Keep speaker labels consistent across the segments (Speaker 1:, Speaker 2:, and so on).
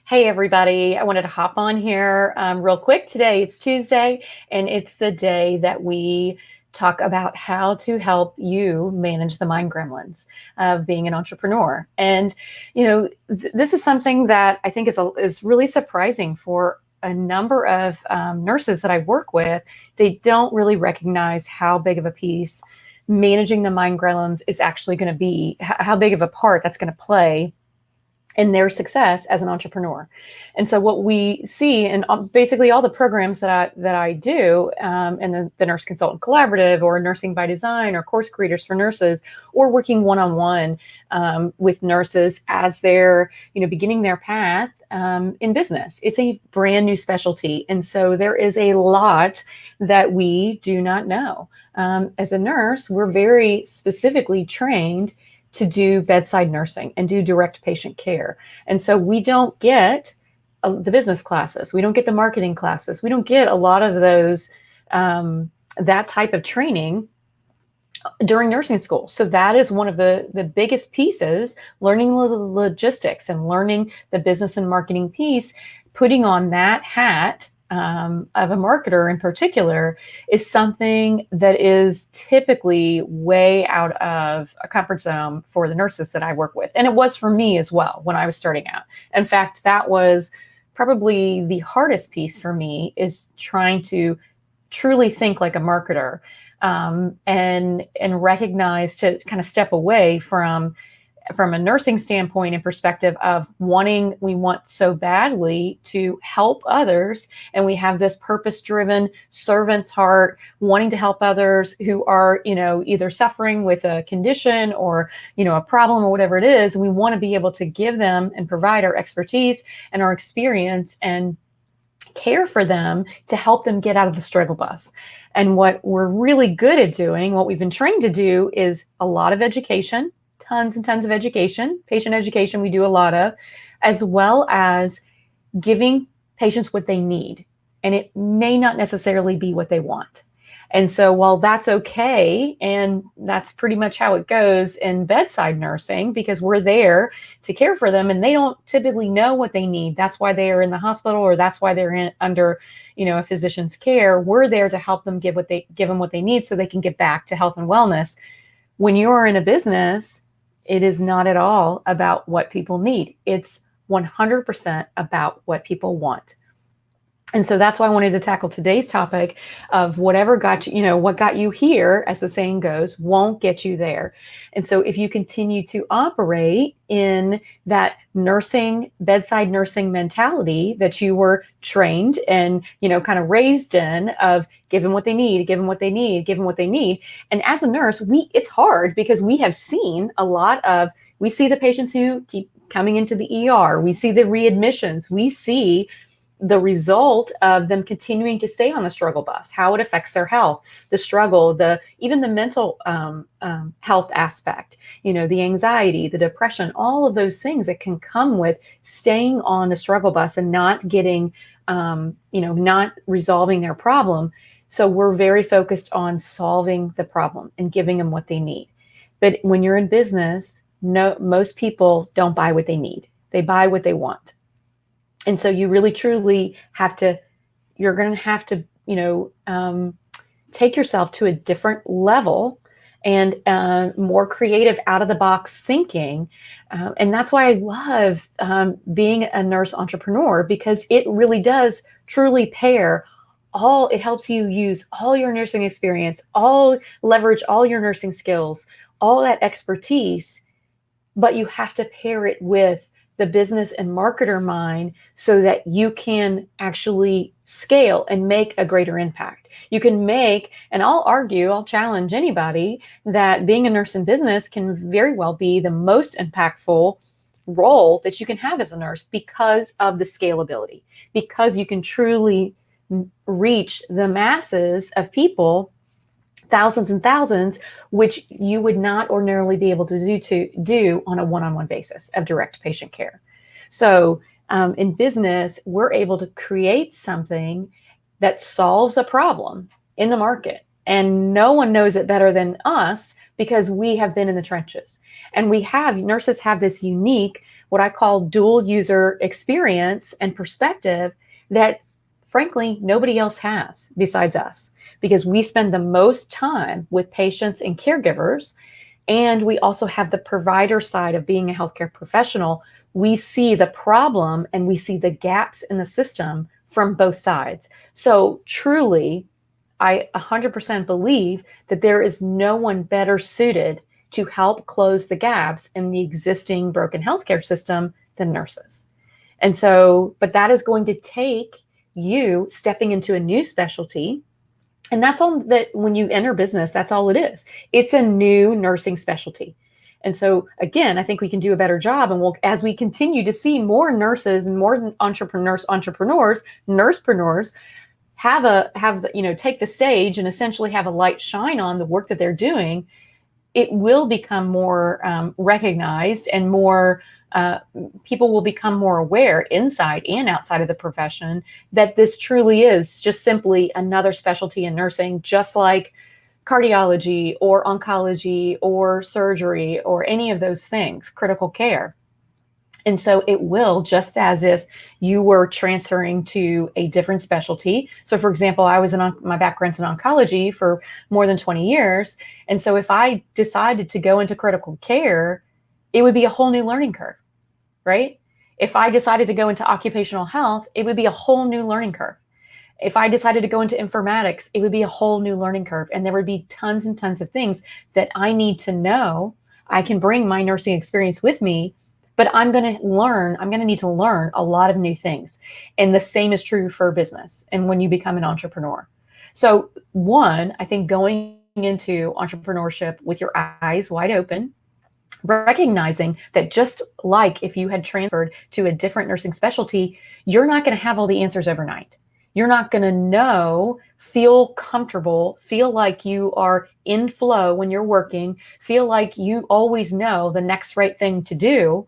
Speaker 1: Hey, everybody. I wanted to hop on here real quick. Today, it's Tuesday, and it's the day that we talk about how to help you manage the mind gremlins of being an entrepreneur. And, this is something that I think is really surprising for a number of nurses that I work with. They don't really recognize how big of a piece managing the mind gremlins is actually going to be, how big of a part that's going to play in their success as an entrepreneur. And so what we see in basically all the programs that I do, and the Nurse Consultant Collaborative or Nursing by Design or course creators for nurses, or working one-on-one with nurses as they're beginning their path in business. It's a brand new specialty. And so there is a lot that we do not know. As a nurse, we're very specifically trained to do bedside nursing and do direct patient care. And so we don't get the business classes. We don't get the marketing classes. We don't get a lot of those, that type of training during nursing school. So that is one of the biggest pieces, learning the logistics and learning the business and marketing piece, putting on that hat of a marketer in particular is something that is typically way out of a comfort zone for the nurses that I work with. And it was for me as well when I was starting out. In fact, that was probably the hardest piece for me, is trying to truly think like a marketer, and recognize to kind of step away from a nursing standpoint and perspective of we want so badly to help others. And we have this purpose-driven servant's heart, wanting to help others who are, either suffering with a condition or, a problem or whatever it is. And we want to be able to give them and provide our expertise and our experience and care for them to help them get out of the struggle bus. And what we're really good at doing, what we've been trained to do, is a lot of education, tons and tons of education, patient education we do a lot of, as well as giving patients what they need. And it may not necessarily be what they want. And so while that's okay, and that's pretty much how it goes in bedside nursing, because we're there to care for them and they don't typically know what they need. That's why they are in the hospital, or that's why they're under, a physician's care. We're there to help them give them what they need so they can get back to health and wellness. When you're in a business, it is not at all about what people need. It's 100% about what people want. And so that's why I wanted to tackle today's topic of whatever got you, what got you here, as the saying goes, won't get you there. And so if you continue to operate in that bedside nursing mentality that you were trained and, kind of raised in, of give them what they need, give them what they need, give them what they need. And as a nurse, it's hard because we have seen we see the patients who keep coming into the ER. We see the readmissions. We see the result of them continuing to stay on the struggle bus, how it affects their health, the struggle, even the mental health aspect, the anxiety, the depression, all of those things that can come with staying on the struggle bus and not getting, not resolving their problem. So we're very focused on solving the problem and giving them what they need. But when you're in business, most people don't buy what they need. They buy what they want. And so you really, truly you're going to have to, take yourself to a different level and more creative, out of the box thinking. And that's why I love being a nurse entrepreneur, because it really does truly it helps you use all your nursing experience, leverage all your nursing skills, all that expertise, but you have to pair it with the business and marketer mind so that you can actually scale and make a greater impact. You can and I'll challenge anybody that being a nurse in business can very well be the most impactful role that you can have as a nurse, because of the scalability, because you can truly reach the masses of people, thousands and thousands, which you would not ordinarily be able to do on a one-on-one basis of direct patient care. So in business, we're able to create something that solves a problem in the market. And no one knows it better than us, because we have been in the trenches. And nurses have this unique what I call dual user experience and perspective that frankly nobody else has besides us, because we spend the most time with patients and caregivers. And we also have the provider side of being a healthcare professional. We see the problem and we see the gaps in the system from both sides. So truly, I 100% believe that there is no one better suited to help close the gaps in the existing broken healthcare system than nurses. And so, but that is going to take you stepping into a new specialty. And that's all that when you enter business, that's all it is. It's a new nursing specialty. And so again, I think we can do a better job. And we'll, as we continue to see more nurses and more entrepreneurs, nursepreneurs take the stage and essentially have a light shine on the work that they're doing, it will become more recognized, and more people will become more aware inside and outside of the profession that this truly is just simply another specialty in nursing, just like cardiology or oncology or surgery or any of those things, critical care. And so it will, just as if you were transferring to a different specialty. So for example, I was my background's in oncology for more than 20 years. And so if I decided to go into critical care, it would be a whole new learning curve, right? If I decided to go into occupational health, it would be a whole new learning curve. If I decided to go into informatics, it would be a whole new learning curve. And there would be tons and tons of things that I need to know. I can bring my nursing experience with me, but I'm going to need to learn a lot of new things. And the same is true for business and when you become an entrepreneur. So one, I think going into entrepreneurship with your eyes wide open, recognizing that just like if you had transferred to a different nursing specialty, you're not going to have all the answers overnight. You're not going to know, feel comfortable, feel like you are in flow when you're working, feel like you always know the next right thing to do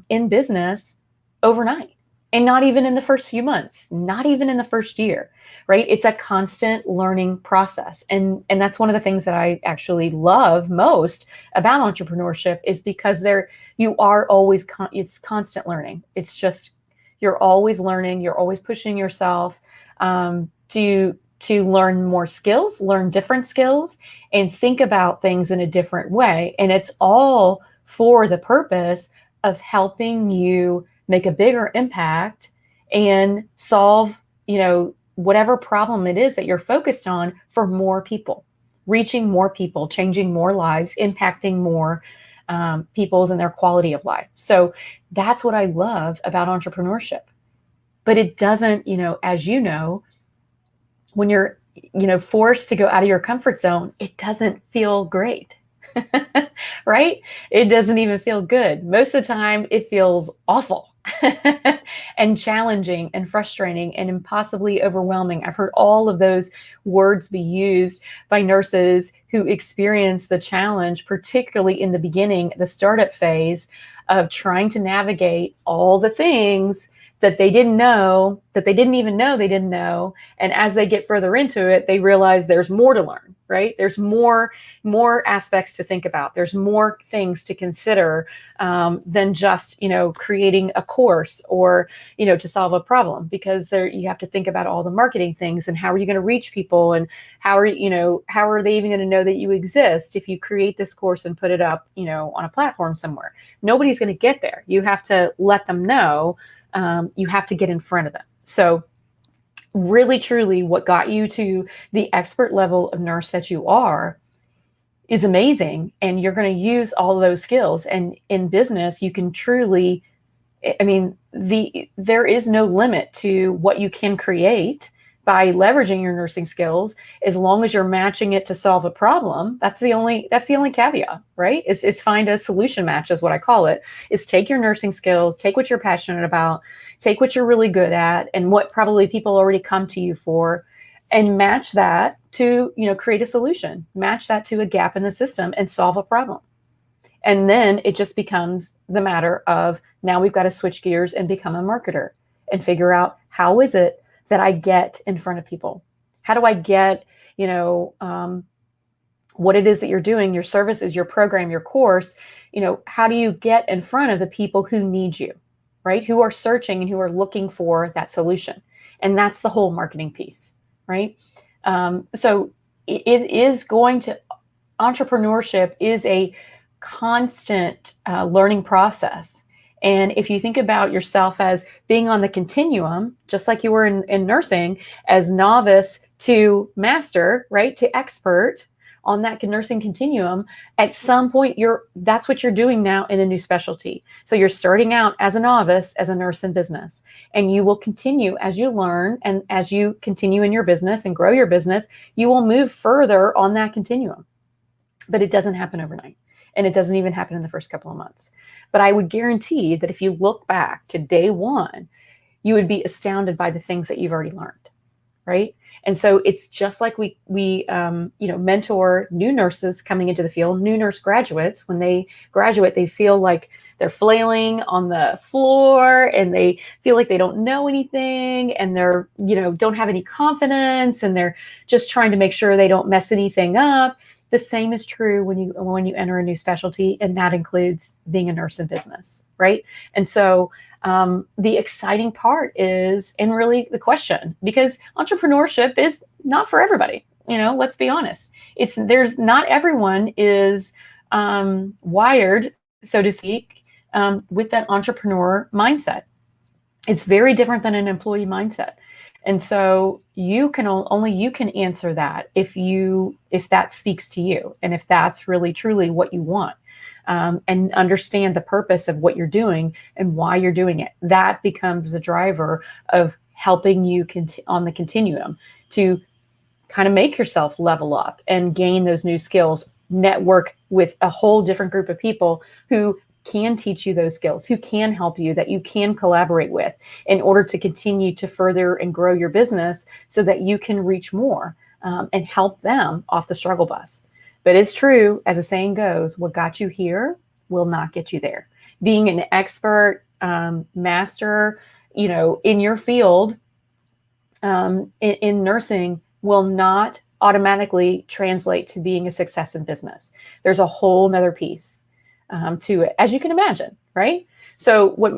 Speaker 1: in business overnight, and not even in the first few months, not even in the first year, right? It's a constant learning process. And that's one of the things that I actually love most about entrepreneurship, is because you are always, it's constant learning. It's just, you're always learning, you're always pushing yourself to learn more skills, learn different skills, and think about things in a different way. And it's all for the purpose of helping you make a bigger impact and solve, whatever problem it is that you're focused on for more people, reaching more people, changing more lives, impacting more people's and their quality of life. So that's what I love about entrepreneurship. But it doesn't, as you know, when you're, forced to go out of your comfort zone, it doesn't feel great. Right? It doesn't even feel good. Most of the time, it feels awful and challenging and frustrating and impossibly overwhelming. I've heard all of those words be used by nurses who experience the challenge, particularly in the beginning, the startup phase of trying to navigate all the things that they didn't know, that they didn't even know they didn't know. And as they get further into it, they realize there's more to learn, right? There's more aspects to think about. There's more things to consider than just, creating a course or, to solve a problem, because you have to think about all the marketing things and how are you going to reach people, and how are they even going to know that you exist if you create this course and put it up, on a platform somewhere. Nobody's going to get there. You have to let them know. You have to get in front of them. So really, truly, what got you to the expert level of nurse that you are is amazing. And you're going to use all of those skills. And in business, you can truly, there is no limit to what you can create by leveraging your nursing skills, as long as you're matching it to solve a problem. That's the only caveat, right? Is find a solution match, is what I call it. Is take your nursing skills, take what you're passionate about, take what you're really good at, and what probably people already come to you for, and match that to, create a solution, match that to a gap in the system and solve a problem. And then it just becomes the matter of, now we've got to switch gears and become a marketer and figure out, how is it that I get in front of people? How do I get, what what it is that you're doing, your services, your program, your course, how do you get in front of the people who need you, right? Who are searching and who are looking for that solution. And that's the whole marketing piece, right? So it is going to, entrepreneurship is a constant learning process. And if you think about yourself as being on the continuum, just like you were in nursing, as novice to master, right, to expert on that nursing continuum, at some point that's what you're doing now in a new specialty. So you're starting out as a novice, as a nurse in business, and you will continue as you learn, and as you continue in your business and grow your business, you will move further on that continuum. But it doesn't happen overnight. And it doesn't even happen in the first couple of months. But I would guarantee that if you look back to day one, you would be astounded by the things that you've already learned, right? And so it's just like we mentor new nurses coming into the field, new nurse graduates. When they graduate, they feel like they're flailing on the floor and they feel like they don't know anything, and they're, don't have any confidence, and they're just trying to make sure they don't mess anything up. The same is true when you enter a new specialty, and that includes being a nurse in business, right? And so the exciting part is, and really the question, because entrepreneurship is not for everybody. Let's be honest. There's not everyone is wired, so to speak, with that entrepreneur mindset. It's very different than an employee mindset. And so only you can answer that if that speaks to you, and if that's really truly what you want, and understand the purpose of what you're doing and why you're doing it. That becomes the driver of helping you on the continuum to kind of make yourself level up and gain those new skills, network with a whole different group of people who can teach you those skills, who can help you, that you can collaborate with in order to continue to further and grow your business so that you can reach more and help them off the struggle bus. But it's true, as the saying goes, what got you here will not get you there. Being an expert, master, in your field, in nursing, will not automatically translate to being a success in business. There's a whole nother piece to it, as you can imagine, right? So what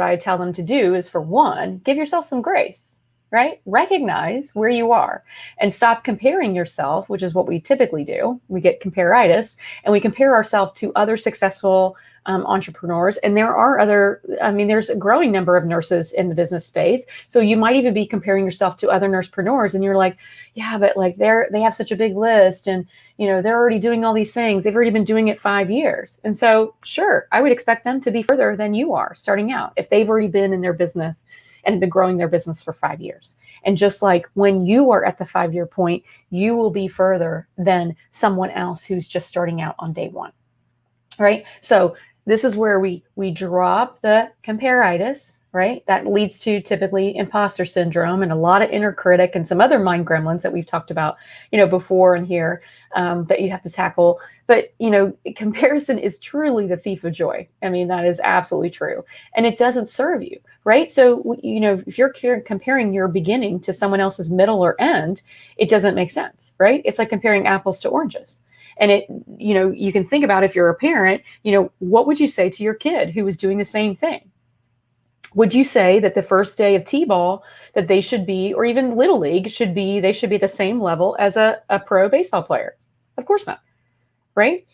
Speaker 1: I tell them to do is, for one, give yourself some grace, right? Recognize where you are and stop comparing yourself, which is what we typically do. We get comparaitis, and we compare ourselves to other successful entrepreneurs. And there's a growing number of nurses in the business space. So you might even be comparing yourself to other nursepreneurs, and you're like, yeah, but like they have such a big list, and they're already doing all these things. They've already been doing it 5 years. And so, sure, I would expect them to be further than you are starting out if they've already been in their business and have been growing their business for 5 years. And just like when you are at the 5-year point, you will be further than someone else who's just starting out on day one, right? So this is where we drop the comparaitis, right? That leads to typically imposter syndrome and a lot of inner critic and some other mind gremlins that we've talked about, before and here, that you have to tackle. But, comparison is truly the thief of joy. I mean, that is absolutely true. And it doesn't serve you, right? So, if you're comparing your beginning to someone else's middle or end, it doesn't make sense, right? It's like comparing apples to oranges. And you can think about, if you're a parent, what would you say to your kid who was doing the same thing? Would you say that the first day of T-ball that they should be, or even Little League they should be at the same level as a pro baseball player? Of course not, right?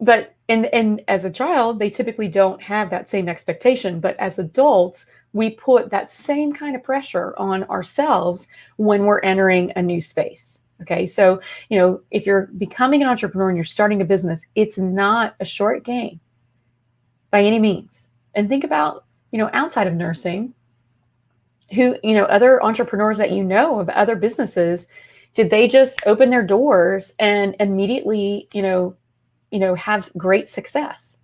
Speaker 1: But and as a child, they typically don't have that same expectation. But as adults, we put that same kind of pressure on ourselves when we're entering a new space. Okay, so, if you're becoming an entrepreneur and you're starting a business, it's not a short game by any means. And think about, outside of nursing, who, other entrepreneurs that of other businesses, did they just open their doors and immediately, have great success?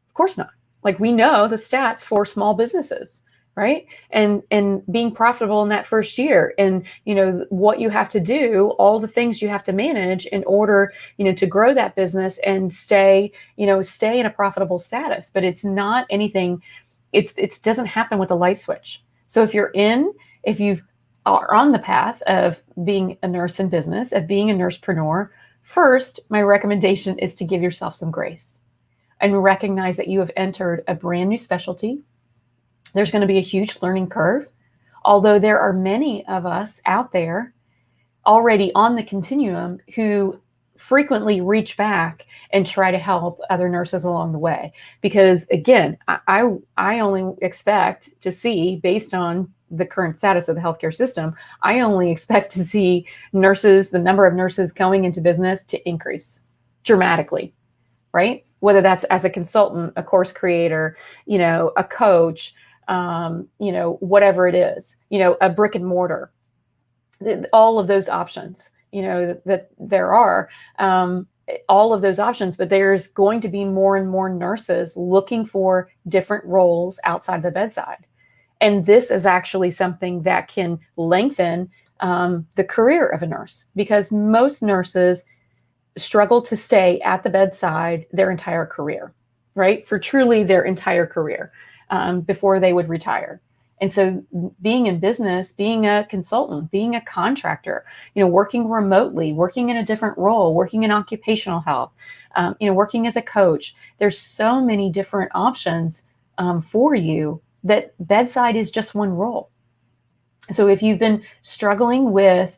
Speaker 1: Of course not. Like, we know the stats for small businesses, right? And being profitable in that first year, and, what you have to do, all the things you have to manage in order, to grow that business and stay in a profitable status. But it's not anything, it doesn't happen with a light switch. So if you are on the path of being a nurse in business, of being a nursepreneur, First, my recommendation is to give yourself some grace and recognize that you have entered a brand new specialty. There's going to be a huge learning curve, although there are many of us out there already on the continuum who frequently reach back and try to help other nurses along the way. Because again, I only expect to see, based on the current status of the healthcare system, I only expect to see nurses, the number of nurses coming into business, to increase dramatically, right? Whether that's as a consultant, a course creator, a coach, whatever it is, a brick and mortar, all of those options, that there are, all of those options, but there's going to be more and more nurses looking for different roles outside the bedside. And this is actually something that can lengthen the career of a nurse, because most nurses struggle to stay at the bedside their entire career, right? For truly their entire career, before they would retire. And so being in business, being a consultant, being a contractor, working remotely, working in a different role, working in occupational health, working as a coach, there's so many different options for you, that bedside is just one role. So if you've been struggling with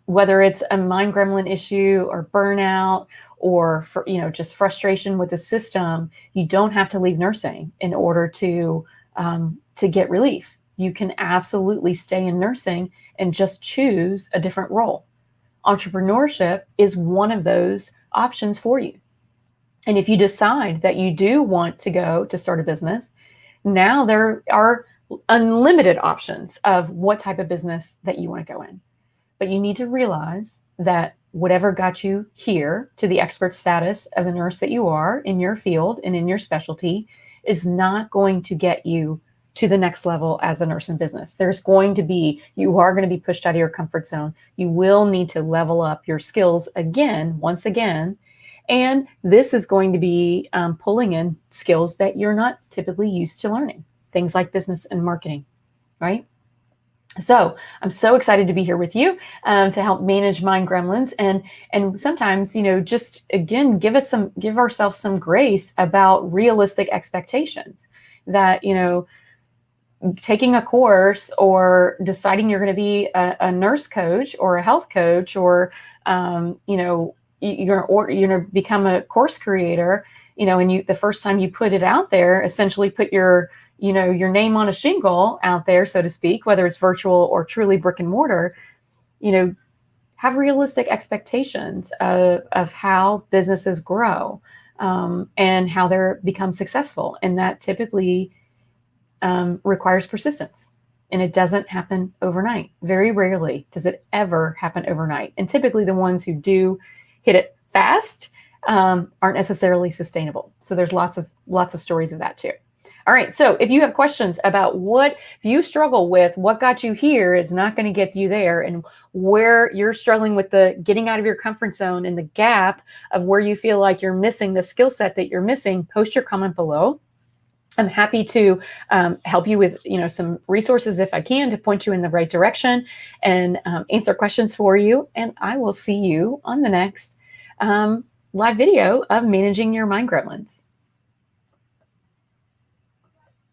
Speaker 1: whether it's a mind gremlin issue or burnout, or just frustration with the system, you don't have to leave nursing in order to get relief. You can absolutely stay in nursing and just choose a different role. Entrepreneurship is one of those options for you. And if you decide that you do want to go to start a business, now there are unlimited options of what type of business that you want to go in. But you need to realize that whatever got you here to the expert status of the nurse that you are in your field and in your specialty is not going to get you to the next level as a nurse in business. You are going to be pushed out of your comfort zone. You will need to level up your skills once again. And this is going to be pulling in skills that you're not typically used to learning, things like business and marketing, right? So I'm so excited to be here with you to help manage mind gremlins, and sometimes, just again, give ourselves some grace about realistic expectations. That, taking a course or deciding you're going to be a nurse coach or a health coach, or you're going to become a course creator, and the first time you put it out there, essentially put your name on a shingle out there, so to speak, whether it's virtual or truly brick and mortar, have realistic expectations of how businesses grow, and how they become successful. And that typically requires persistence. And it doesn't happen overnight. Very rarely does it ever happen overnight. And typically the ones who do hit it fast aren't necessarily sustainable. So there's lots of stories of that too. All right. So if you have questions about if you struggle with what got you here is not going to get you there, and where you're struggling with the getting out of your comfort zone and the gap of where you feel like you're missing the skill set that you're missing, post your comment below. I'm happy to help you with some resources if I can, to point you in the right direction and answer questions for you. And I will see you on the next live video of managing your mind gremlins.